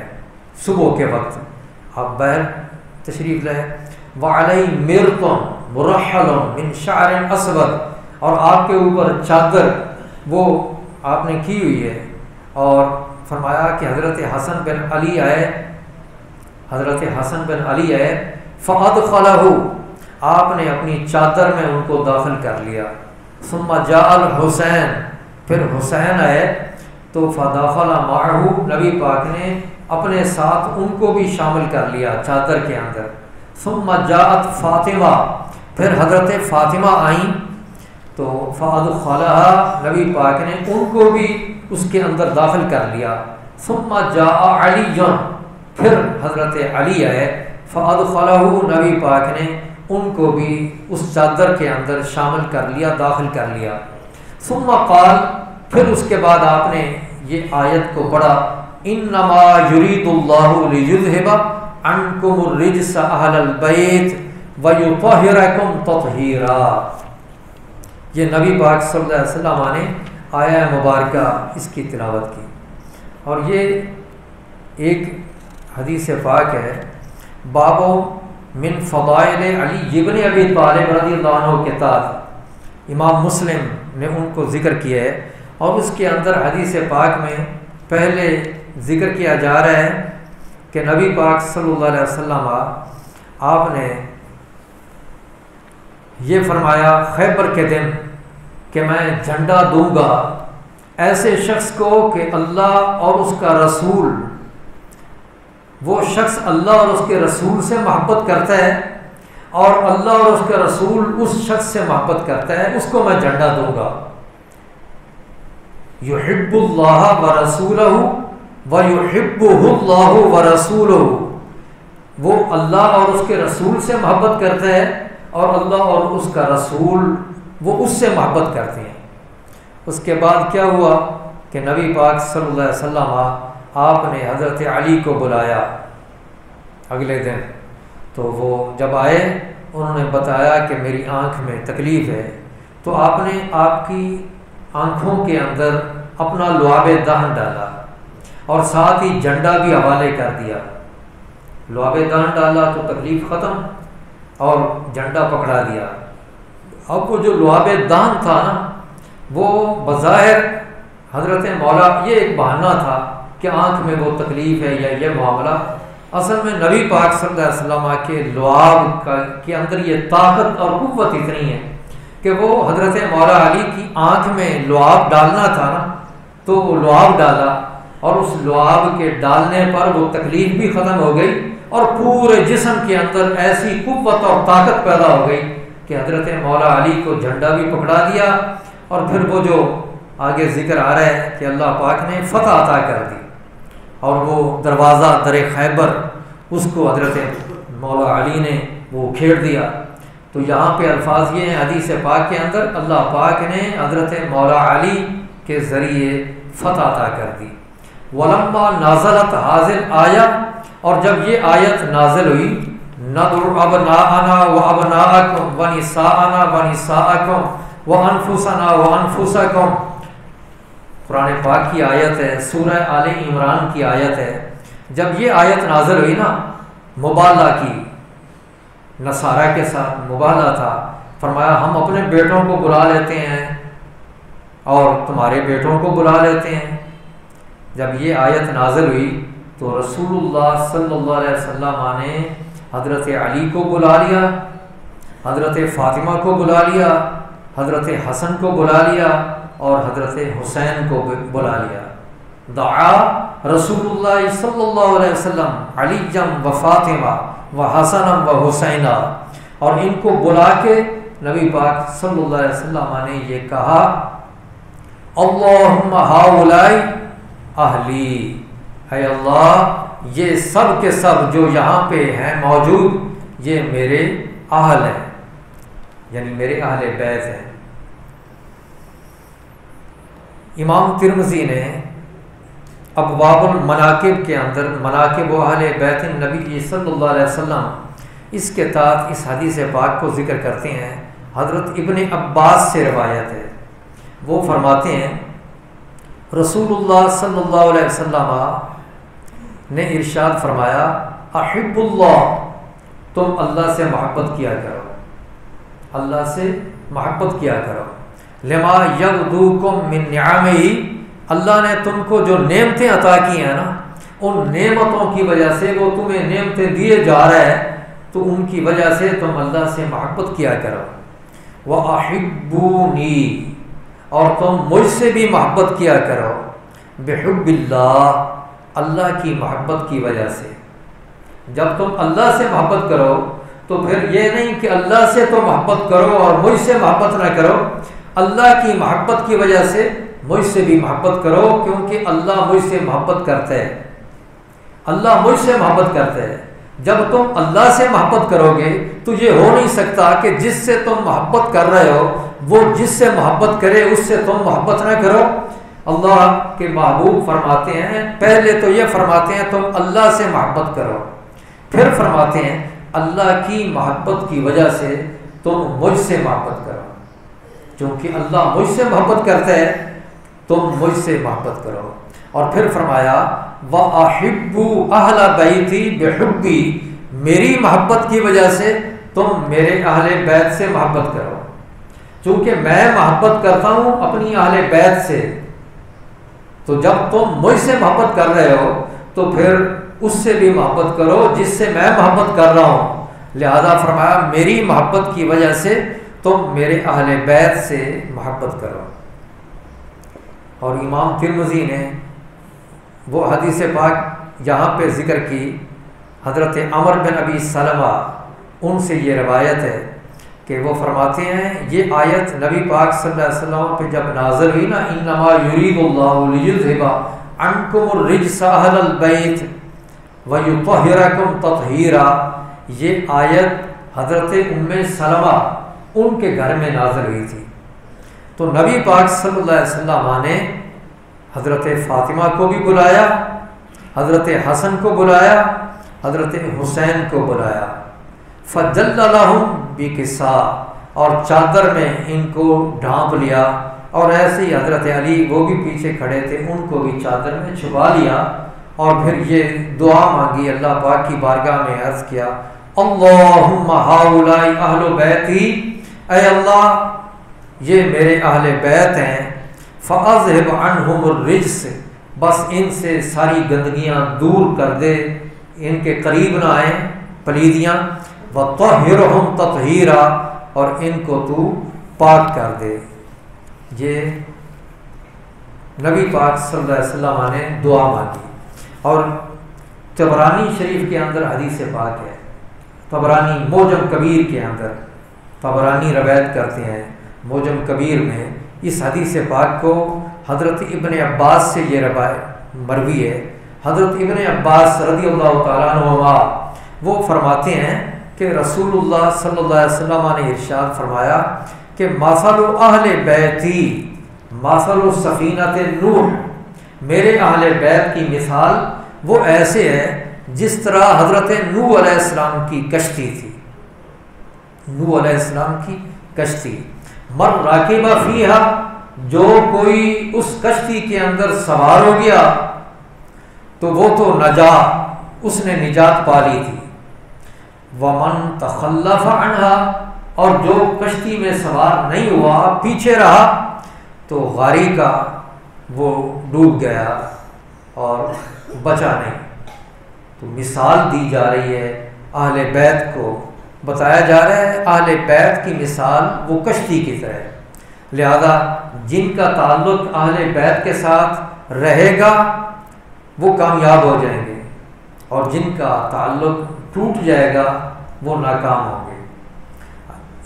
صبح کے وقت آپ باہر تشریف لائے، وعلیہ مرطن مرحل من شعر اسود، اور آپ کے اوپر چادر وہ آپ نے کی ہوئی ہے، اور فرمایا کہ حضرت حسن بن علی آئے، حضرت حسن بن علی آئے، فادخلہ، آپ نے اپنی چادر میں ان کو داخل کر لیا، ثم جاء الحسین، پھر حسین آئے تو فداخل معہ، نبی پاک نے اپنے ساتھ ان کو بھی شامل کر لیا چادر کے اندر، ثم جاءت فاطمہ، پھر حضرت فاطمہ آئیں تو فادخلها، نبی پاک نے ان کو بھی اس کے اندر داخل کر لیا، ثم جاء علی، پھر حضرت علی آئے، فادخلہ، نبی پاک نے ان کو بھی اس چادر کے اندر شامل کر لیا، داخل کر لیا۔ ثم قال، پھر اس کے بعد آپ نے یہ آیت کو پڑھا، انما یرید اللہ لیذھب عنکم الرجس اہل البیت ویطہرکم تطہیرا۔ یہ نبی پاک صلی اللہ علیہ وسلم نے آیہ مبارکہ اس کی تلاوت کی، اور یہ ایک حدیث پاک ہے، باب من فضائل علی ابن ابی طالب رضی اللہ عنہ کے تحت امام مسلم نے ان کو ذکر کیا ہے، اور اس کے اندر حدیث پاک میں پہلے ذکر کیا جا رہا ہے کہ نبی پاک صلی اللہ علیہ وسلم آپ نے یہ فرمایا خیبر کے دن کہ میں جھنڈا دوں گا ایسے شخص کو کہ اللہ اور اس کا رسول، وہ شخص اللہ اور اس کے رسول سے محبت کرتا ہے اور اللہ اور اس کا رسول اس شخص سے محبت کرتا ہے، اس کو میں جھنڈا دوں گا۔ یحب اللہ ورسولہ ویحبہ اللہ ورسولہ، وہ اللہ اور اس کے رسول سے محبت کرتا ہے اور اللہ اور اس کا رسول وہ اس سے محبت کرتے ہیں۔ اس کے بعد کیا ہوا کہ نبی پاک صلی اللہ علیہ وسلم آپ نے حضرت علی کو بلایا اگلے دن، تو وہ جب آئے انہوں نے بتایا کہ میری آنکھ میں تکلیف ہے، تو آپ نے آپ کی آنکھوں کے اندر اپنا لعاب دہن ڈالا اور ساتھ ہی جھنڈا بھی حوالے کر دیا۔ لعاب دہن ڈالا تو تکلیف ختم اور جھنڈا پکڑا دیا۔ اب وہ جو لعاب دہن تھا نا، وہ بظاہر حضرت مولا یہ ایک بہانہ تھا کہ آنکھ میں وہ تکلیف ہے یا یہ معاملہ، اصل میں نبی پاک صلی اللہ علیہ وسلم کے لعاب کے اندر یہ طاقت اور قوت اتنی ہے کہ وہ حضرت مولا علی کی آنکھ میں لعاب ڈالنا تھا نا، تو وہ لعاب ڈالا اور اس لعاب کے ڈالنے پر وہ تکلیف بھی ختم ہو گئی اور پورے جسم کے اندر ایسی قوت اور طاقت پیدا ہو گئی کہ حضرت مولا علی کو جھنڈا بھی پکڑا دیا، اور پھر وہ جو آگے ذکر آ رہا ہے کہ اللہ پاک نے فتح عطا کر دی اور وہ دروازہ در خیبر اس کو حضرت مولا علی نے وہ کھیڑ دیا۔ تو یہاں پہ الفاظ یہ ہیں حدیث پاک کے اندر، اللہ پاک نے حضرت مولا علی کے ذریعے فتح عطا کر دی۔ ولما نازلت حاضر آیا، اور جب یہ آیت نازل ہوئی، ندعو ابناءنا وابناءکم ونساءنا ونساءکم وانفسنا وانفسکم، قرآن پاک کی آیت ہے، سورہ آل عمران کی آیت ہے۔ جب یہ آیت نازل ہوئی نا، مبالغہ کی، نصارہ کے ساتھ مبالغہ تھا، فرمایا ہم اپنے بیٹوں کو بلا لیتے ہیں اور تمہارے بیٹوں کو بلا لیتے ہیں۔ جب یہ آیت نازل ہوئی تو رسول اللہ صلی اللہ علیہ وسلم نے حضرت علی کو بلا لیا، حضرت فاطمہ کو بلا لیا، حضرت حسن کو بلا لیا اور حضرت حسین کو بلا لیا۔ دعا رسول اللہ صلی اللہ علیہ وسلم علی و فاطمہ و حسن و حسینہ، اور ان کو بلا کے نبی پاک صلی اللہ علیہ وسلم نے یہ کہا، اللہم ہؤلاء اہلی، اے اللہ یہ سب کے سب جو یہاں پہ ہیں موجود یہ میرے اہل ہیں، یعنی میرے اہل بیت ہیں۔ امام ترمذی نے ابواب المناقب کے اندر مناقب و اہل بیت النبی صلی اللہ علیہ وسلم اس کے تحت اس حدیث پاک کو ذکر کرتے ہیں۔ حضرت ابن عباس سے روایت ہے، وہ فرماتے ہیں رسول اللہ صلی اللہ علیہ وسلم نے ارشاد فرمایا، احب اللہ، تم اللہ سے محبت کیا کرو، اللہ سے محبت کیا کرو، لما یغدوکم من نعمہ، اللہ نے تم کو جو نعمتیں عطا کی ہیں نا، ان نعمتوں کی وجہ سے وہ تمہیں نعمتیں دیے جا رہے ہیں، تو ان کی وجہ سے تم اللہ سے محبت کیا کرو۔ وَأَحِبُّونِي، اور تم مجھ سے بھی محبت کیا کرو، بحب اللہ، اللہ کی محبت کی وجہ سے۔ جب تم اللہ سے محبت کرو تو پھر یہ نہیں کہ اللہ سے تو محبت کرو اور مجھ سے محبت نہ کرو، اللہ کی محبت کی وجہ سے مجھ سے بھی محبت کرو، کیونکہ اللہ مجھ سے محبت کرتا ہے، اللہ مجھ سے محبت کرتا ہے۔ جب تم اللہ سے محبت کرو گے تو یہ ہو نہیں سکتا کہ جس سے تم محبت کر رہے ہو وہ جس سے محبت کرے اس سے تم محبت نہ کرو۔ اللہ کے محبوب فرماتے ہیں، پہلے تو یہ فرماتے ہیں تم اللہ سے محبت کرو، پھر فرماتے ہیں اللہ کی محبت کی وجہ سے تم مجھ سے محبت کرو، چونکہ اللہ مجھ سے محبت کرتا ہے تم مجھ سے محبت کرو۔ اور پھر فرمایا وَأَحِبُّ أَهْلَ بَيْتِي بِحُبِّي، میری محبت کی وجہ سے تم میرے اہل بیت سے محبت کرو، چونکہ میں محبت کرتا ہوں اپنی اہل بیت سے، تو جب تم مجھ سے محبت کر رہے ہو تو پھر اس سے بھی محبت کرو جس سے میں محبت کر رہا ہوں، لہذا فرمایا میری محبت کی وجہ سے تم میرے اہل بیت سے محبت کرو۔ اور امام ترمذی نے وہ حدیث پاک یہاں پہ ذکر کی، حضرت عمر بن ابی سلمہ ان سے یہ روایت ہے کہ وہ فرماتے ہیں یہ آیت نبی پاک صلی اللہ علیہ وسلم پہ جب نازل ہوئی نا، انما یرید اللہ لیذھب عنکم الرجس اہل البیت ویطہرکم تطہیرا، یہ آیت حضرت ام سلمہ ان کے گھر میں نازل ہوئی تھی۔ تو نبی پاک صلی اللہ علیہ وسلم نے حضرت فاطمہ کو بھی بلایا، حضرت حسن کو بلایا، حضرت حسین کو بلایا، فجل لہم بکسا، اور چادر میں ان کو ڈھانپ لیا، اور ایسے ہی حضرت علی وہ بھی پیچھے کھڑے تھے ان کو بھی چادر میں چھپا لیا، اور پھر یہ دعا مانگی اللہ پاک کی بارگاہ میں، عرض کیا اللہم ہؤلاء اہل بیتی، اے اللہ یہ میرے اہل بیت ہیں، فاذہب عنہم الرجس، بس ان سے ساری گندگیاں دور کر دے، ان کے قریب نہ آئیں پلیدیاں، وطہرہم تطہیرا، اور ان کو تو پاک کر دے۔ یہ نبی پاک صلی اللہ علیہ وسلم نے دعا مانگی۔ اور طبرانی شریف کے اندر حدیث پاک ہے، طبرانی موجم کبیر کے اندر طبرانی روایت کرتے ہیں، موجم کبیر میں اس حدیث پاک کو حضرت ابن عباس سے یہ روایت مروی ہے۔ حضرت ابن عباس رضی اللہ تعالیٰ عنہما وہ فرماتے ہیں کہ رسول اللہ صلی اللہ علیہ وسلم نے ارشاد فرمایا کہ مثل اہل بیتی مثل سفینۃ نوح، میرے اہل بیت کی مثال وہ ایسے ہے جس طرح حضرت نوح علیہ السلام کی کشتی تھی، نوح علیہ السلام کی کشتی، من راکب فیہا، جو کوئی اس کشتی کے اندر سوار ہو گیا تو وہ تو نجا، اس نے نجات پا لی تھی، ومن تخلف عنہا، اور جو کشتی میں سوار نہیں ہوا پیچھے رہا تو غاری کا وہ ڈوب گیا اور بچا نہیں۔ تو مثال دی جا رہی ہے اہل بیت کو، بتایا جا رہا ہے اہل بیت کی مثال وہ کشتی کی طرح ہے، لہذا جن کا تعلق اہل بیت کے ساتھ رہے گا وہ کامیاب ہو جائیں گے، اور جن کا تعلق ٹوٹ جائے گا وہ ناکام ہوں گے۔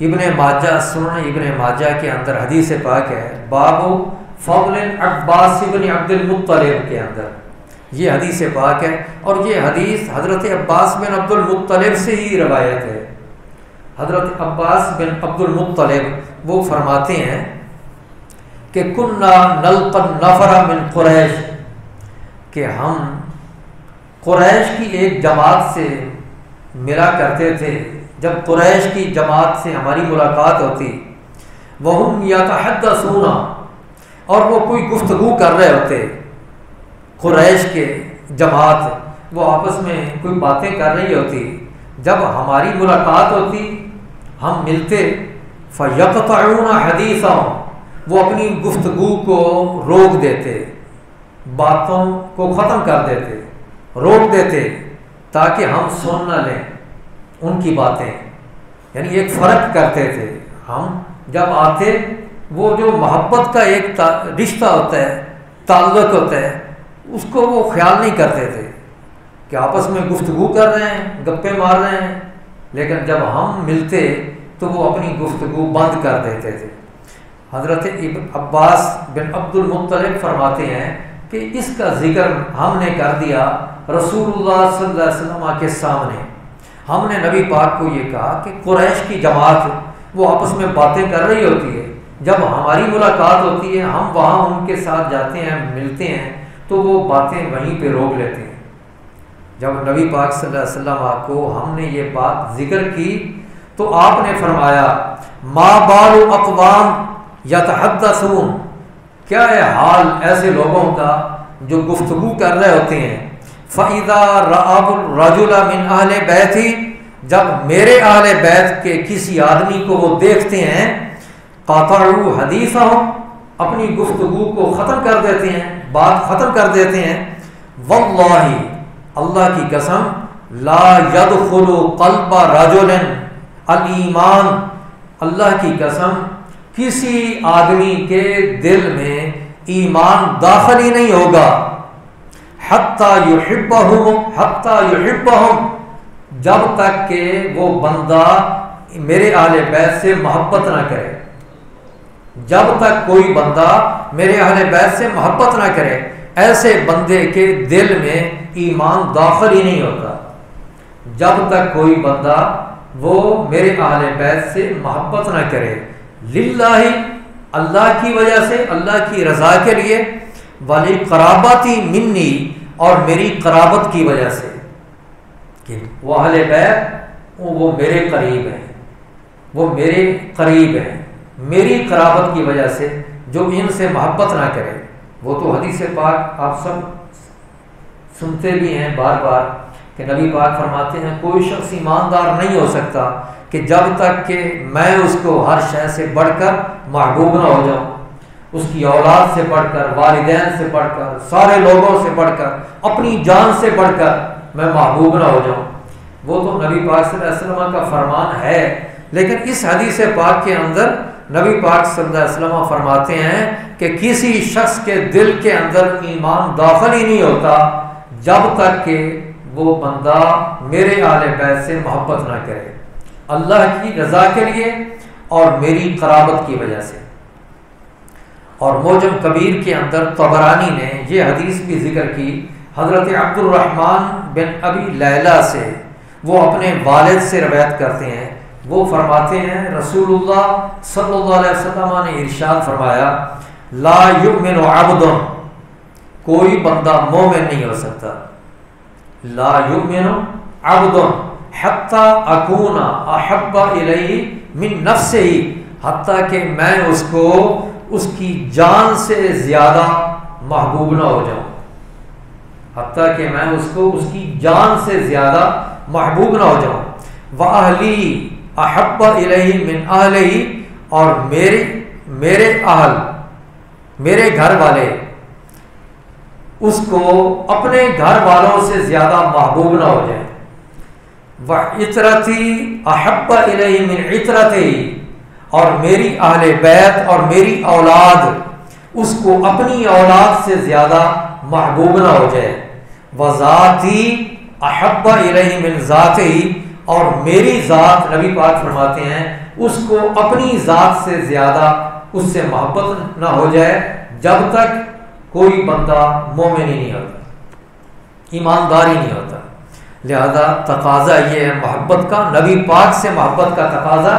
ابن ماجہ، سنن ابن ماجہ کے اندر حدیث پاک ہے، باب فضل عباس بن عبد المطلب کے اندر یہ حدیث پاک ہے، اور یہ حدیث حضرت عباس بن عبد المطلب سے ہی روایت ہے۔ حضرت عباس بن عبد المطلب وہ فرماتے ہیں کہ کننا نلقى النفر من قریش، کہ ہم قریش کی ایک جماعت سے ملا کرتے تھے، جب قریش کی جماعت سے ہماری ملاقات ہوتی، وہم یتحدثون، اور وہ کوئی گفتگو کر رہے ہوتے، قریش کے جماعت وہ آپس میں کوئی باتیں کر رہی ہوتی، جب ہماری ملاقات ہوتی ہم ملتے، فیقطعون حدیثهم، وہ اپنی گفتگو کو روک دیتے، باتوں کو ختم کر دیتے، روک دیتے تاکہ ہم سن نہ لیں ان کی باتیں، یعنی ایک فرق کرتے تھے۔ ہم جب آتے وہ جو محبت کا ایک رشتہ ہوتا ہے، تعلق ہوتا ہے، اس کو وہ خیال نہیں کرتے تھے کہ آپس میں گفتگو کر رہے ہیں، گپے مار رہے ہیں، لیکن جب ہم ملتے تو وہ اپنی گفتگو بند کر دیتے تھے۔ حضرت عباس بن عبد المطلب فرماتے ہیں کہ اس کا ذکر ہم نے کر دیا رسول اللہ صلی اللہ علیہ وسلم کے سامنے، ہم نے نبی پاک کو یہ کہا کہ قریش کی جماعت وہ آپس میں باتیں کر رہی ہوتی ہے، جب ہماری ملاقات ہوتی ہے ہم وہاں ان کے ساتھ جاتے ہیں، ملتے ہیں، تو وہ باتیں وہیں پہ روک لیتے ہیں۔ جب نبی پاک صلی اللہ علیہ وسلم کو ہم نے یہ بات ذکر کی تو آپ نے فرمایا ما بال اقوام یتحدثون، کیا ہے حال ایسے لوگوں کا جو گفتگو کر رہے ہوتے ہیں، فَإِذَا رَأَوُا الرَّجُلَ مِنْ أَهْلِ بَيْتِي، جب میرے اہل بیت کے کسی آدمی کو وہ دیکھتے ہیں، قَطَعُوا حَدِيثَهُمْ، اپنی گفتگو کو ختم کر دیتے ہیں، بات ختم کر دیتے ہیں، وَاللَّهِ، اللہ کی قسم، لَا يَدْخُلُ قَلْبَ رَجُلٍ الْإِيمَانِ، اللہ کی قسم کسی آدمی کے دل میں ایمان داخل ہی نہیں ہوگا، حَتَّى يُحِبَّهُمْ، جب تک کہ وہ بندہ میرے اہل بیت سے محبت نہ کرے، جب تک کوئی بندہ میرے اہل بیت سے محبت نہ کرے، ایسے بندے کے دل میں ایمان داخل ہی نہیں ہوتا۔ جب تک کوئی بندہ وہ میرے اہل بیت سے محبت نہ کرے، للہ، اللہ کی وجہ سے، اللہ کی رضا کے لیے، ولی قرابتی منی، اور میری قرابت کی وجہ سے، کہ وہ اہل بیت وہ میرے قریب ہیں، وہ میرے قریب ہیں، میری قرابت کی وجہ سے جو ان سے محبت نہ کرے۔ وہ تو حدیث پاک آپ سب سنتے بھی ہیں بار بار کہ نبی پاک فرماتے ہیں کوئی شخص ایماندار نہیں ہو سکتا کہ جب تک کہ میں اس کو ہر شے سے بڑھ کر محبوب نہ ہو جاؤں، اس کی اولاد سے بڑھ کر، والدین سے بڑھ کر، سارے لوگوں سے بڑھ کر، اپنی جان سے بڑھ کر میں محبوب نہ ہو جاؤں۔ وہ تو نبی پاک صلی اللہ علیہ وسلم کا فرمان ہے، لیکن اس حدیث پاک کے اندر نبی پاک صلی اللہ علیہ وسلم فرماتے ہیں کہ کسی شخص کے دل کے اندر ایمان داخل ہی نہیں ہوتا جب تک کہ وہ بندہ میرے اہل بیت سے محبت نہ کرے، اللہ کی رضا کے لیے اور میری قرابت کی وجہ سے۔ اور موجم کبیر کے اندر طبرانی نے یہ حدیث بھی ذکر کی حضرت عبد الرحمن بن ابی لیلہ سے، وہ اپنے والد سے روایت کرتے ہیں، وہ فرماتے ہیں رسول اللہ صلی اللہ علیہ وسلم نے ارشاد فرمایا لا یؤمن عبد، کوئی بندہ مومن نہیں ہو سکتا، لا یؤمن عبد حتی اکون احب الیہ من نفسہ، حتیٰ کہ میں اس کو اس کی جان سے زیادہ محبوب نہ ہو جاؤں، حتیٰ کہ میں اس کو اس کی جان سے زیادہ محبوب نہ ہو جاؤں، وَأَهْلِي أَحَبَّ إِلَيْهِ مِنْ أَهْلِهِ، اور میرے اہل، میرے گھر والے اس کو اپنے گھر والوں سے زیادہ محبوب نہ ہو جائیں، وَعِطْرَتِي أَحَبَّ إِلَيْهِ مِنْ عِطْرَتِهِ، اور میری اہل بیت اور میری اولاد اس کو اپنی اولاد سے زیادہ محبوب نہ ہو جائے، وَذَاتِي أَحَبَّ إِلَيْهِ مِنْ ذَاتِهِ، اور میری ذات، نبی پاک فرماتے ہیں اس کو اپنی ذات سے زیادہ اس سے محبت نہ ہو جائے جب تک کوئی بندہ مومن ہی نہیں ہوتا، ایماندار ہی نہیں ہوتا۔ لہذا تقاضا یہ ہے محبت کا، نبی پاک سے محبت کا تقاضا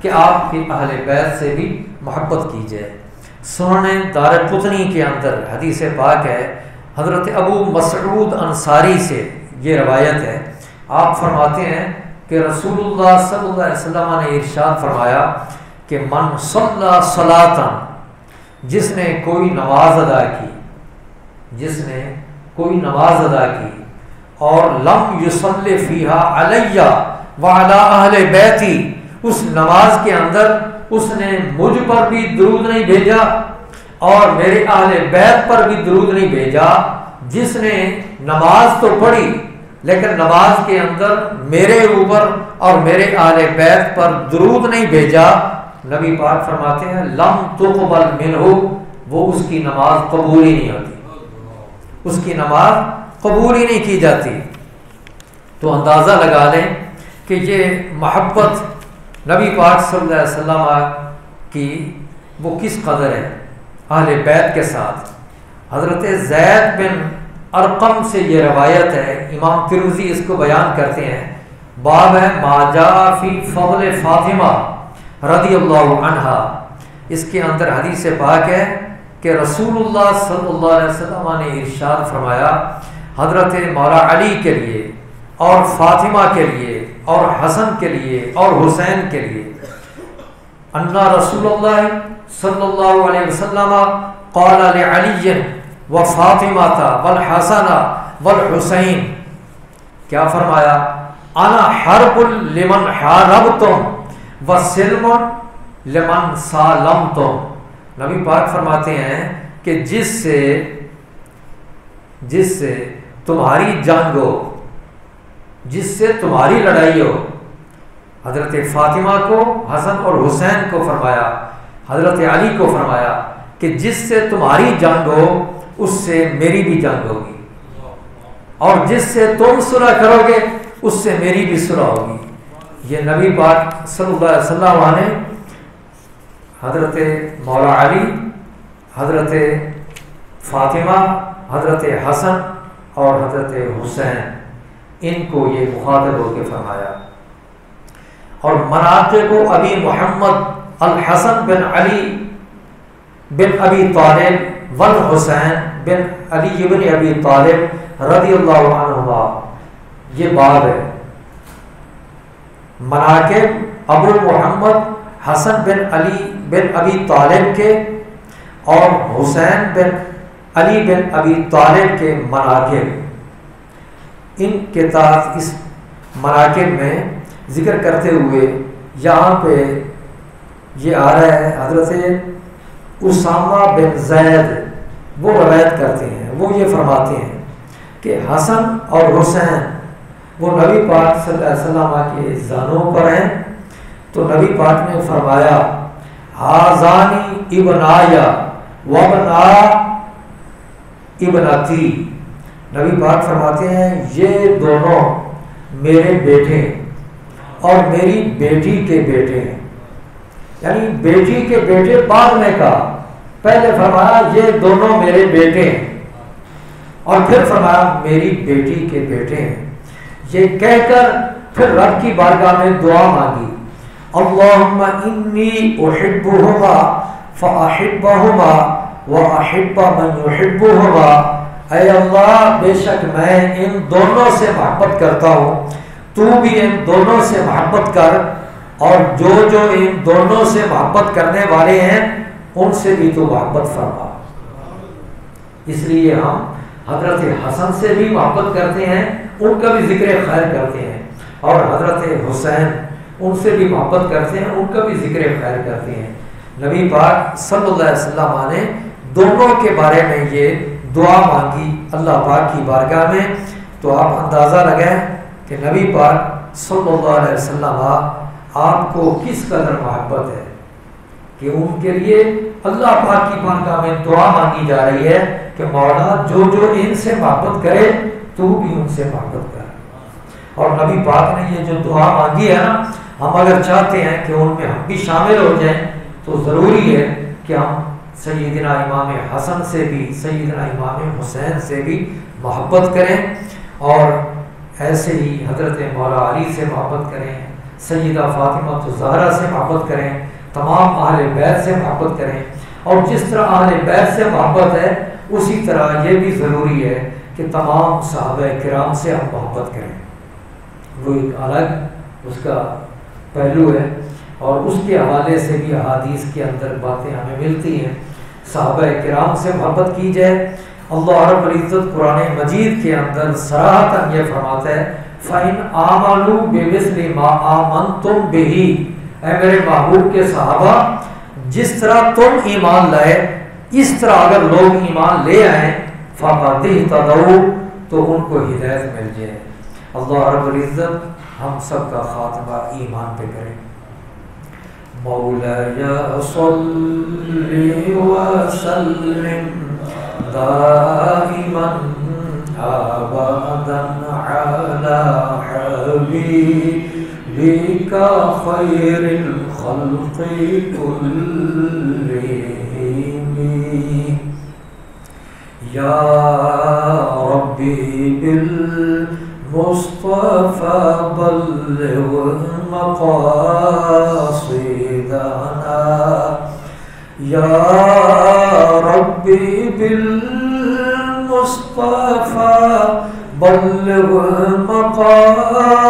کہ آپ کے اہل بیت سے بھی محبت کی جائے۔ سنن دارقطنی کے اندر حدیث پاک ہے، حضرت ابو مسعود انصاری سے یہ روایت ہے، آپ فرماتے ہیں کہ رسول اللہ صلی اللہ علیہ وسلم نے ارشاد فرمایا کہ من صلی صلاۃ، جس نے کوئی نماز ادا کی، جس نے کوئی نماز ادا کی اور لم یصلی فیہا علیہ وعلی اہل بیتی، اس نماز کے اندر اس نے مجھ پر بھی درود نہیں بھیجا اور میرے اہل بیت پر بھی درود نہیں بھیجا، جس نے نماز تو پڑھی لیکن نماز کے اندر میرے اوپر اور میرے اہل بیت پر درود نہیں بھیجا، نبی پاک فرماتے ہیں لم تقبل منہ، وہ اس کی نماز قبول ہی نہیں ہوتی، اس کی نماز قبول ہی نہیں کی جاتی۔ تو اندازہ لگا لیں کہ یہ محبت نبی پاک صلی اللہ علیہ وسلم کی وہ کس قدر ہے اہل بیت کے ساتھ۔ حضرت زید بن ارقم سے یہ روایت ہے، امام ترمذی اس کو بیان کرتے ہیں، باب ہے ما جاء فی فضل فاطمہ رضی اللہ عنہا. اس کے اندر حدیث پاک ہے کہ رسول اللہ صلی اللہ علیہ وسلم نے ارشاد فرمایا حضرت مولا علی کے لیے اور فاطمہ کے لیے اور حسن کے لیے اور حسین کے لیے ان رسول اللہ صلی اللہ علیہ وسلم قال لعلی وفاطمہ والحسن والحسین، کیا فرمایا؟ انا حرب لمن حاربتم وسلم لمن سالمتم. نبی پاک فرماتے ہیں کہ جس سے تمہاری جنگ ہو، جس سے تمہاری لڑائی ہو، حضرت فاطمہ کو، حسن اور حسین کو فرمایا، حضرت علی کو فرمایا کہ جس سے تمہاری جنگ ہو اس سے میری بھی جنگ ہوگی، اور جس سے تم صلح کرو گے اس سے میری بھی صلح ہوگی. یہ نبی پاک صلی اللہ علیہ وسلم نے حضرت مولا علی، حضرت فاطمہ، حضرت حسن اور حضرت حسین، ان کو یہ مخاطب ہو کے فرمایا. اور مناقب ابی محمد الحسن بن علی بن ابی طالب والحسین بن علی بن ابی طالب رضی اللہ عنہما، یہ باب ہے. مناقب ابو محمد حسن بن علی بن ابی طالب کے اور حسین بن علی بن ابی طالب کے مناقب، ان کے تحت اس مناقب میں ذکر کرتے ہوئے یہاں پہ یہ آ رہا ہے حضرت اسامہ بن زید وہ روایت کرتے ہیں، وہ یہ فرماتے ہیں کہ حسن اور حسین وہ نبی پاک صلی اللہ علیہ وسلم کے زانوں پر ہیں. تو نبی پاک نے فرمایا ہازانی ابنایا وابنا ابنتی. نبی پاک فرماتے ہیں یہ دونوں میرے بیٹے اور میری بیٹی کے بیٹے ہیں. یعنی بیٹی کے بیٹے بعد میں کہا، پہلے فرمایا یہ دونوں میرے بیٹے ہیں اور پھر فرمایا میری بیٹی کے بیٹے ہیں. یہ کہہ کر پھر رب کی بارگاہ میں دعا مانگی، اللہم انی احبہما فاحبہما واحب من یحبہما. اے اللہ بے شک میں ان دونوں سے محبت کرتا ہوں، تو بھی ان دونوں سے محبت کر، اور جو جو ان دونوں سے محبت کرنے والے ہیں ان سے بھی تو محبت فرما. اس لیے ہم حضرت حسن سے بھی محبت کرتے ہیں، ان کا بھی ذکر خیر کرتے ہیں، اور حضرت حسین ان سے بھی محبت کرتے ہیں، ان کا بھی ذکر خیر کرتے ہیں. نبی پاک صلی اللہ علیہ وسلم نے دونوں کے بارے میں یہ دعا مانگی اللہ پاک کی بارگاہ میں. تو آپ اندازہ لگائیں کہ نبی پاک صلی اللہ علیہ وسلم آپ کو کس قدر محبت ہے کہ ان کے لیے اللہ پاک کی بارگاہ میں دعا مانگی جا رہی ہے کہ مولا جو جو ان سے محبت کرے تو بھی ان سے محبت کر. اور نبی پاک نے یہ جو دعا مانگی ہے نا، ہم اگر چاہتے ہیں کہ ان میں ہم بھی شامل ہو جائیں تو ضروری ہے کہ ہم سیدنا امام حسن سے بھی، سیدنا امام حسین سے بھی محبت کریں، اور ایسے ہی حضرت مولا علی سے محبت کریں، سیدہ فاطمہ الزہرا سے محبت کریں، تمام اہل بیت سے محبت کریں. اور جس طرح اہل بیت سے محبت ہے اسی طرح یہ بھی ضروری ہے کہ تمام صحابہ کرام سے ہم محبت کریں. وہ ایک الگ اس کا پہلو ہے، اور اس کے حوالے سے بھی احادیث کے اندر باتیں ہمیں ملتی ہیں. صحابہ کرام سے محبت کی جائے. اللہ رب العزت قرآن مجید کے اندر صراحتاً یہ فرماتا ہے فَإِنْ آمَنُوا بِمِثْلِ مَا آمَنْتُمْ بِهِ. اے میرے محبوب کے صحابہ، جس طرح تم ایمان لائے اس طرح اگر لوگ ایمان لے آئیں فَقَدِ اهْتَدَوْا تو ان کو ہدایت مل جائے. اللہ رب العزت ہم سب کا خاتمہ ایمان پہ کرے. مولایا صلی وسلم دائما ابدا علی حبیبک خیر الخلق کلہم یا ربی بالمصطفى بلغ مقاصدنا یا ربی بالمصطفى بلغ مقاصدنا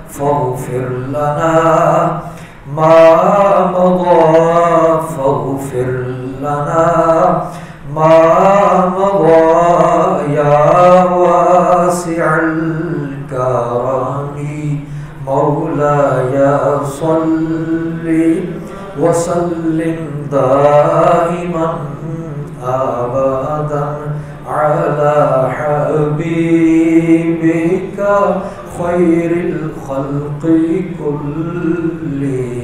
فاغفر لنا ما مضى فاغفر لنا ما مضى يا واسع الكرم مولاي صل وسلم دائما أبدا على حبيبك خير الخلق كلهم.